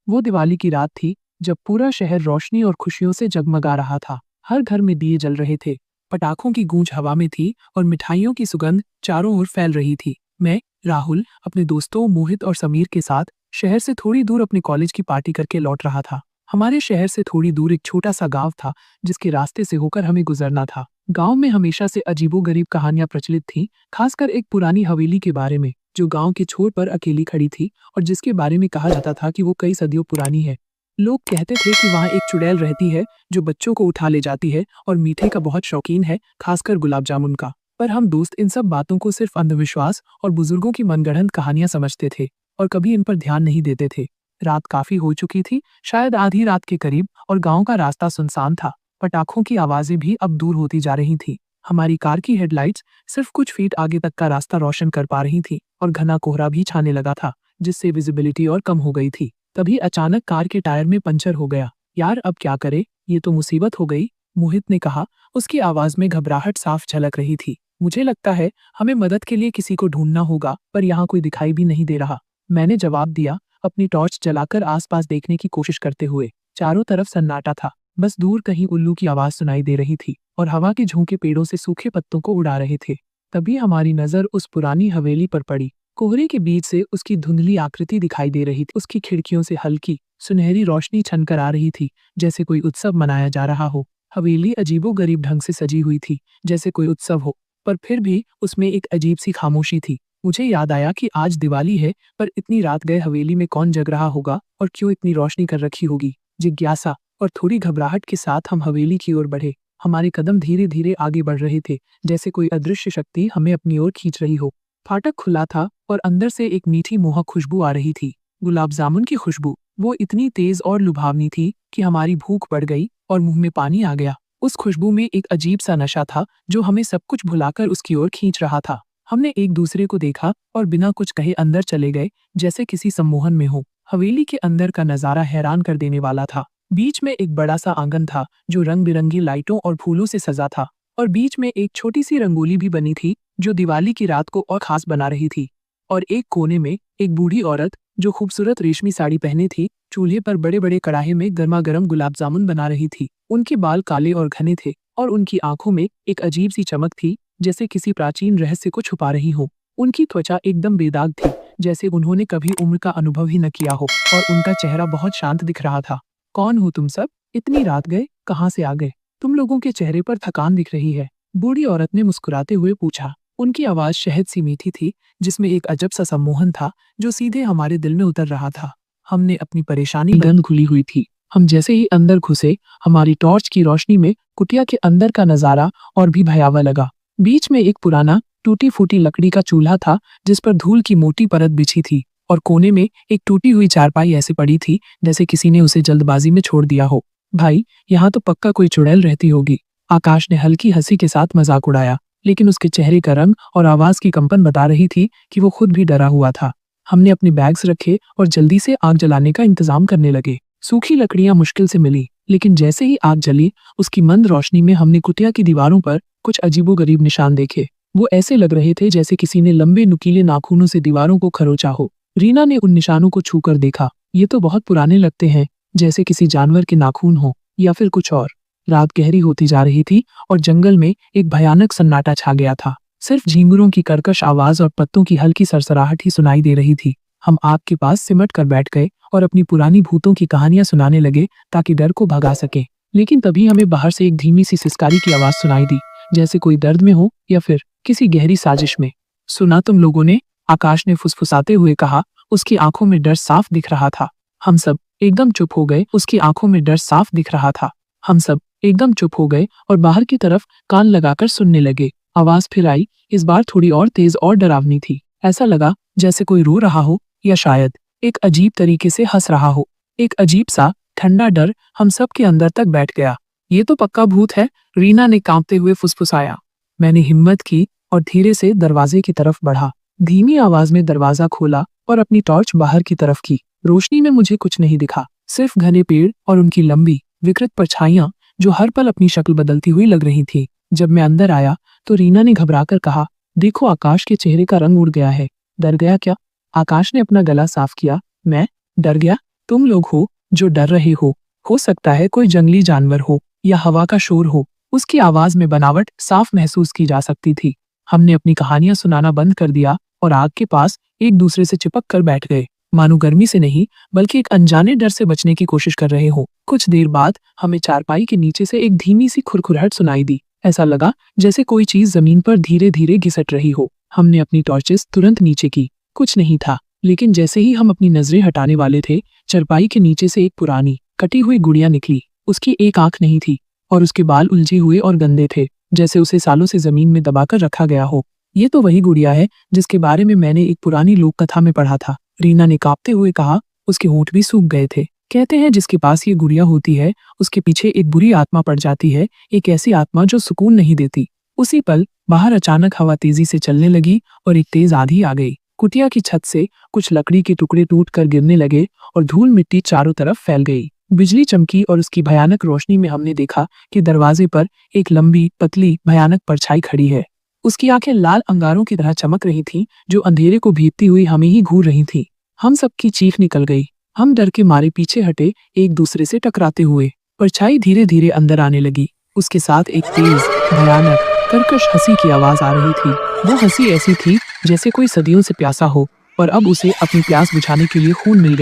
वो दिवाली की रात थी जब पूरा शहर रोशनी और खुशियों से जगमगा रहा था। हर घर में दिए जल रहे थे, पटाखों की गूंज हवा में थी और मिठाइयों की सुगंध चारों ओर फैल रही थी। मैं, राहुल, अपने दोस्तों मोहित और समीर के साथ शहर से थोड़ी दूर अपने कॉलेज की पार्टी करके लौट रहा था। हमारे शहर से थोड़ी दूर एक छोटा सा गांव था जिसके रास्ते से होकर हमें गुजरना था। गांव में हमेशा से अजीबोगरीब कहानियां प्रचलित थीं, खासकर एक पुरानी हवेली के बारे में जो गांव के छोर पर अकेली खड़ी थी और जिसके बारे में कहा जाता था कि वो कई सदियों पुरानी है। लोग कहते थे कि वहाँ एक चुड़ैल रहती है जो बच्चों को उठा ले जाती है और मीठे का बहुत शौकीन है, खासकर गुलाब जामुन का। पर हम दोस्त इन सब बातों को सिर्फ अंधविश्वास और बुजुर्गों की मनगढ़ंत कहानियां समझते थे और कभी इन पर ध्यान नहीं देते थे। रात काफी हो चुकी थी, शायद आधी रात के करीब, और गांव का रास्ता सुनसान था। पटाखों की आवाजें भी अब दूर होती जा रही थी। हमारी कार की हेडलाइट्स सिर्फ कुछ फीट आगे तक का रास्ता रोशन कर पा रही थी और घना कोहरा भी छाने लगा था, जिससे विजिबिलिटी और कम हो गई थी। तभी अचानक कार के टायर में पंचर हो गया। यार, अब क्या करे, ये तो मुसीबत हो गई, मोहित ने कहा। उसकी आवाज में घबराहट साफ झलक रही थी। मुझे लगता है हमें मदद के लिए किसी को ढूंढना होगा, पर यहाँ कोई दिखाई भी नहीं दे रहा, मैंने जवाब दिया, अपनी टॉर्च जलाकर आसपास देखने की कोशिश करते हुए। चारों तरफ सन्नाटा था, बस दूर कहीं उल्लू की आवाज सुनाई दे रही थी और हवा के झोंके पेड़ों से सूखे पत्तों को उड़ा रहे थे। तभी हमारी नजर उस पुरानी हवेली पर पड़ी। कोहरे के बीच से उसकी धुंधली आकृति दिखाई दे रही थी। उसकी खिड़कियों से हल्की सुनहरी रोशनी छनकर आ रही थी, जैसे कोई उत्सव मनाया जा रहा हो। हवेली अजीबोगरीब ढंग से सजी हुई थी, जैसे कोई उत्सव हो, पर फिर भी उसमें एक अजीब सी खामोशी थी। मुझे याद आया कि आज दिवाली है, पर इतनी रात गए हवेली में कौन जग रहा होगा और क्यों इतनी रोशनी कर रखी होगी। जिज्ञासा और थोड़ी घबराहट के साथ हम हवेली की ओर बढ़े। हमारे कदम धीरे धीरे आगे बढ़ रहे थे, जैसे कोई अदृश्य शक्ति हमें अपनी ओर खींच रही हो। फाटक खुला था और अंदर से एक मीठी मोहक खुशबू आ रही थी, गुलाब जामुन की खुशबू। वो इतनी तेज और लुभावनी थी कि हमारी भूख बढ़ गई और मुंह में पानी आ गया। उस खुशबू में एक अजीब सा नशा था जो हमें सब कुछ भुलाकर उसकी ओर खींच रहा था। हमने एक दूसरे को देखा और बिना कुछ कहे अंदर चले गए, जैसे किसी सम्मोहन में हो। हवेली के अंदर का नजारा हैरान कर देने वाला था। बीच में एक बड़ा सा आंगन था जो रंग बिरंगी लाइटों और फूलों से सजा था, और बीच में एक छोटी सी रंगोली भी बनी थी जो दिवाली की रात को और खास बना रही थी। और एक कोने में एक बूढ़ी औरत जो खूबसूरत रेशमी साड़ी पहने थी, चूल्हे पर बड़े बड़े कड़ाहे में गर्मा गर्म गुलाब जामुन बना रही थी। उनके बाल काले और घने थे और उनकी आंखों में एक अजीब सी चमक थी, जैसे किसी प्राचीन रहस्य को छुपा रही हो। उनकी त्वचा एकदम बेदाग थी, जैसे उन्होंने कभी उम्र का अनुभव ही न किया हो, और उनका चेहरा बहुत शांत दिख रहा था। कौन हो तुम सब? इतनी रात गए, कहाँ से आ गए? तुम लोगों के चेहरे पर थकान दिख रही है, बूढ़ी औरत ने मुस्कुराते हुए पूछा। उनकी आवाज शहद सी मीठी थी, जिसमें एक अजब सा सम्मोहन था जो सीधे हमारे दिल में उतर रहा था। हमने अपनी परेशानी गंद खुली हुई थी। हम जैसे ही अंदर घुसे, हमारी टॉर्च की रोशनी में कुटिया के अंदर का नजारा और भी भयावह लगा। बीच में एक पुराना टूटी फूटी लकड़ी का चूल्हा था जिस पर धूल की मोटी परत बिछी थी, और कोने में एक टूटी हुई चारपाई ऐसे पड़ी थी जैसे किसी ने उसे जल्दबाजी में छोड़ दिया हो। भाई, यहाँ तो पक्का कोई चुड़ैल रहती होगी, आकाश ने हल्की हंसी के साथ मजाक उड़ाया, लेकिन उसके चेहरे का रंग और आवाज की कंपन बता रही थी कि वो खुद भी डरा हुआ था। हमने अपने बैग्स रखे और जल्दी से आग जलाने का इंतजाम करने लगे। सूखी लकड़ियां मुश्किल से मिली, लेकिन जैसे ही आग जली, उसकी मंद रोशनी में हमने कुटिया की दीवारों पर कुछ अजीबोगरीब निशान देखे। वो ऐसे लग रहे थे जैसे किसी ने लंबे नुकीले नाखूनों से दीवारों को खरोंचा हो। रीना ने उन निशानों को छूकर देखा। ये तो बहुत पुराने लगते हैं, जैसे किसी जानवर के नाखून हो या फिर कुछ और। रात गहरी होती जा रही थी और जंगल में एक भयानक सन्नाटा छा गया था। सिर्फ झींगुरों की कर्कश आवाज और पत्तों की हल्की सरसराहट ही सुनाई दे रही थी। हम आग के पास सिमट कर बैठ गए और अपनी पुरानी भूतों की कहानियां सुनाने लगे ताकि डर को भगा सके। लेकिन तभी हमें बाहर से एक धीमी सी सिसकारी की आवाज सुनाई दी, जैसे कोई दर्द में हो या फिर किसी गहरी साजिश में। सुना तुम लोगों ने? आकाश ने फुसफुसाते हुए कहा। उसकी आंखों में डर साफ दिख रहा था। हम सब एकदम चुप हो गए। उसकी आंखों में डर साफ दिख रहा था। हम सब एकदम चुप हो गए और बाहर की तरफ कान लगाकर सुनने लगे। आवाज फिर आई, इस बार थोड़ी और तेज और डरावनी थी। ऐसा लगा जैसे कोई रो रहा हो या शायद एक अजीब तरीके से हंस रहा हो। एक अजीब सा ठंडा डर हम सब के अंदर तक बैठ गया। ये तो पक्का भूत है, रीना ने कांपते हुए फुसफुसाया। मैंने हिम्मत की और धीरे से दरवाजे की तरफ बढ़ा। धीमी आवाज में दरवाजा खोला और अपनी टॉर्च बाहर की तरफ की। रोशनी में मुझे कुछ नहीं दिखा, सिर्फ घने पेड़ और उनकी लंबी विकृत परछाइयां जो हर पल अपनी शक्ल बदलती हुई लग रही थी। जब मैं अंदर आया तो रीना ने घबराकर कहा, देखो, आकाश के चेहरे का रंग उड़ गया है। डर गया क्या? आकाश ने अपना गला साफ किया। मैं डर गया? तुम लोग हो जो डर रहे हो सकता है कोई जंगली जानवर हो या हवा का शोर हो। उसकी आवाज में बनावट साफ महसूस की जा सकती थी। हमने अपनी कहानियां सुनाना बंद कर दिया और आग के पास एक दूसरे से चिपक कर बैठ गए, मानो गर्मी से नहीं बल्कि एक अनजाने डर से बचने की कोशिश कर रहे हो। कुछ देर बाद हमें चारपाई के नीचे से एक धीमी सी खुरखुराहट सुनाई दी। ऐसा लगा जैसे कोई चीज जमीन पर धीरे धीरे घिसट रही हो। हमने अपनी टॉर्चेस तुरंत नीचे की। कुछ नहीं था, लेकिन जैसे ही हम अपनी नजरें हटाने वाले थे, चारपाई के नीचे से एक पुरानी कटी हुई गुड़िया निकली। उसकी एक आंख नहीं थी और उसके बाल उलझे हुए और गंदे थे, जैसे उसे सालों से जमीन में दबाकर रखा गया हो। ये तो वही गुड़िया है जिसके बारे में मैंने एक पुरानी लोक कथा में पढ़ा था, रीना ने कांपते हुए कहा। उसके होंठ भी सूख गए थे। कहते हैं जिसके पास ये गुड़िया होती है उसके पीछे एक बुरी आत्मा पड़ जाती है, एक ऐसी आत्मा जो सुकून नहीं देती। उसी पल बाहर अचानक हवा तेजी से चलने लगी और एक तेज आंधी आ गई। कुटिया की छत से कुछ लकड़ी के टुकड़े टूट कर गिरने लगे और धूल मिट्टी चारों तरफ फैल गई। बिजली चमकी और उसकी भयानक रोशनी में हमने देखा कि दरवाजे पर एक लंबी पतली भयानक परछाई खड़ी है। उसकी आंखें लाल अंगारों की तरह चमक रही थीं, जो अंधेरे को भीगती हुई हमें ही घूर रही थीं। हम सबकी चीख निकल गई। हम डर के मारे पीछे हटे, एक दूसरे से टकराते हुए। परछाई धीरे धीरे अंदर आने लगी। उसके साथ एक तेज भयानक कर्कश हंसी की आवाज आ रही थी। वो हंसी ऐसी थी जैसे कोई सदियों से प्यासा हो और अब उसे अपनी प्यास बुझाने के लिए खून मिल गया।